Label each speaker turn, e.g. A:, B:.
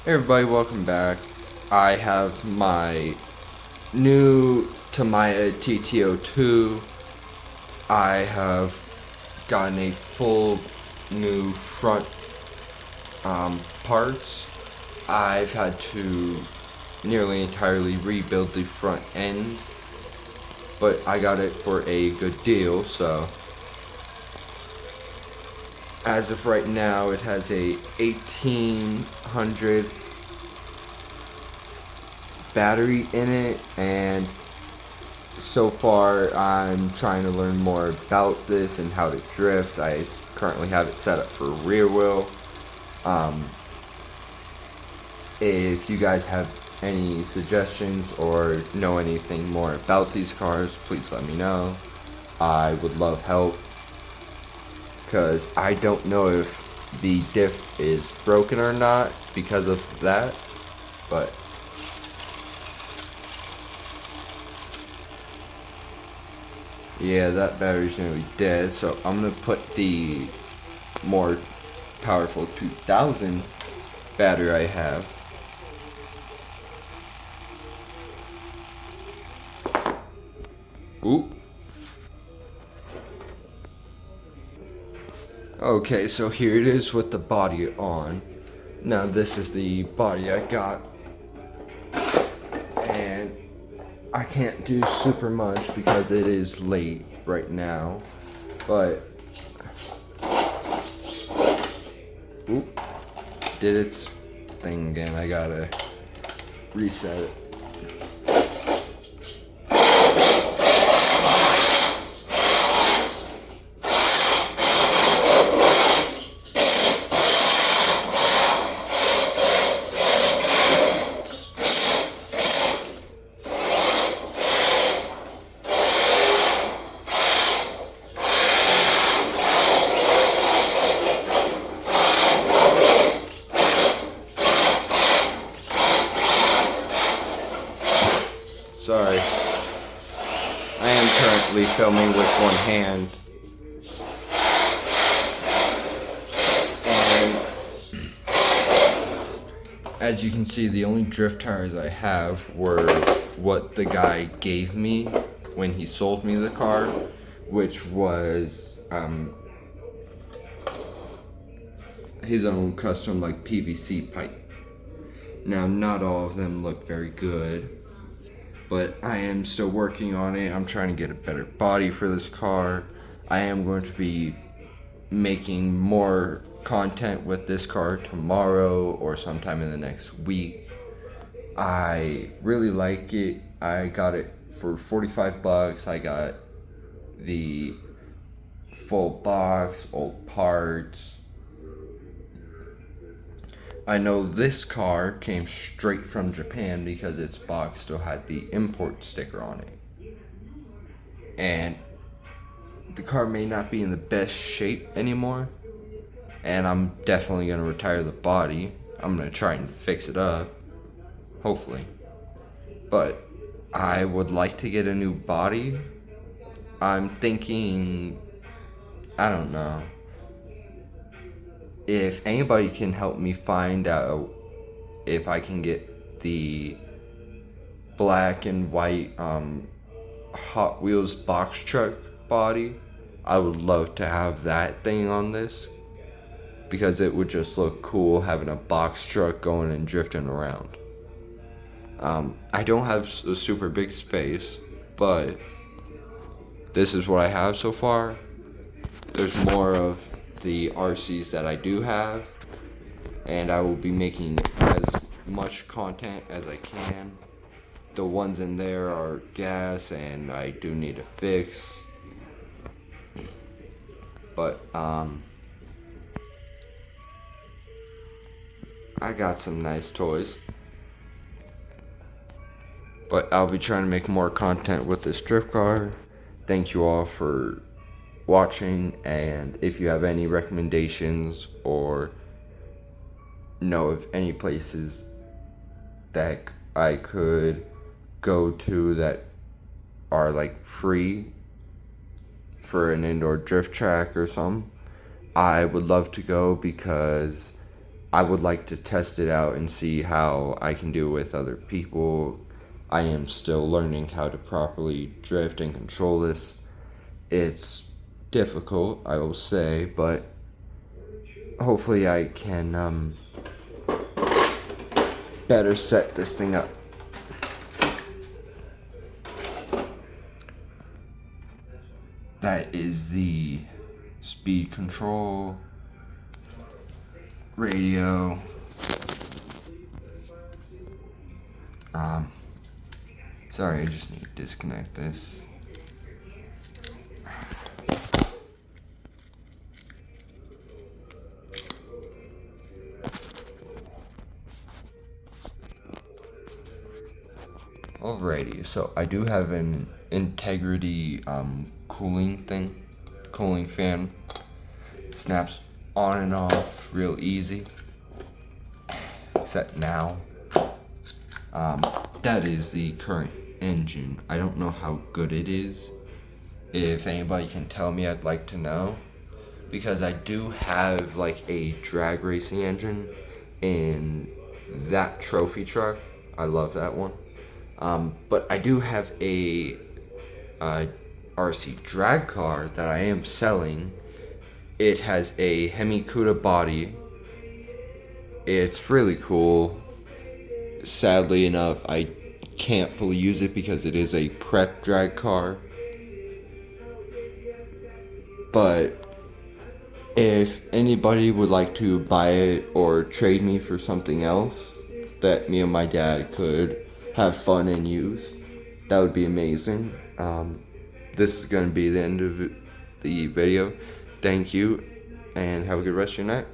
A: Hey everybody, welcome back. I have my new Tamyia tt02. I have gotten a full new front parts. I've had to nearly entirely rebuild the front end, but I got it for a good deal, so as of right now it has a 1800 battery in it, and so far I'm trying to learn more about this and how to drift. I currently have it set up for rear wheel. If you guys have any suggestions or know anything more about these cars, please let me know. I would love help, because I don't know if the diff is broken or not because of that, but yeah, that battery's nearly dead, so I'm gonna put the more powerful 2000 battery I have. Oop. Okay, so here it is with the body on. Now this is the body I got, and I can't do super much because it is late right now, but oop, did its thing again. I gotta reset it. Sorry. I am currently filming with one hand. And as you can see, the only drift tires I have were what the guy gave me when he sold me the car, which was his own custom like PVC pipe. Now, not all of them look very good, but I am still working on it. I'm trying to get a better body for this car. I am going to be making more content with this car tomorrow or sometime in the next week. I really like it. I got it for 45 bucks. I got the full box, old parts. I know this car came straight from Japan because its box still had the import sticker on it. And the car may not be in the best shape anymore, and I'm definitely going to retire the body. I'm going to try and fix it up, hopefully. But I would like to get a new body. I'm thinking, I don't know, if anybody can help me find out if I can get the black and white Hot Wheels box truck body, I would love to have that thing on this, because it would just look cool having a box truck going and drifting around. I don't have a super big space, but this is what I have so far. There's more of the RCs that I do have, and I will be making as much content as I can. The ones in there are gas, and I do need to fix, but I got some nice toys. But I'll be trying to make more content with this drift car. Thank you all for watching, and if you have any recommendations or know of any places that I could go to that are like free for an indoor drift track or something, I would love to go, because I would like to test it out and see how I can do it with other people. I am still learning how to properly drift and control this. It's difficult, I will say, but hopefully I can better set this thing up. That is the speed control, radio, sorry, I just need to disconnect this. Alrighty, so I do have an integrity cooling fan. It snaps on and off real easy, except now. That is the current engine. I don't know how good it is. If anybody can tell me, I'd like to know, because I do have like a drag racing engine in that trophy truck. I love that one. But I do have a RC drag car that I am selling. It has a Hemi-Cuda body. It's really cool. Sadly enough, I can't fully use it because it is a prep drag car. But if anybody would like to buy it or trade me for something else that me and my dad could have fun and use, that would be amazing. This is going to be the end of the video. Thank you, and have a good rest of your night.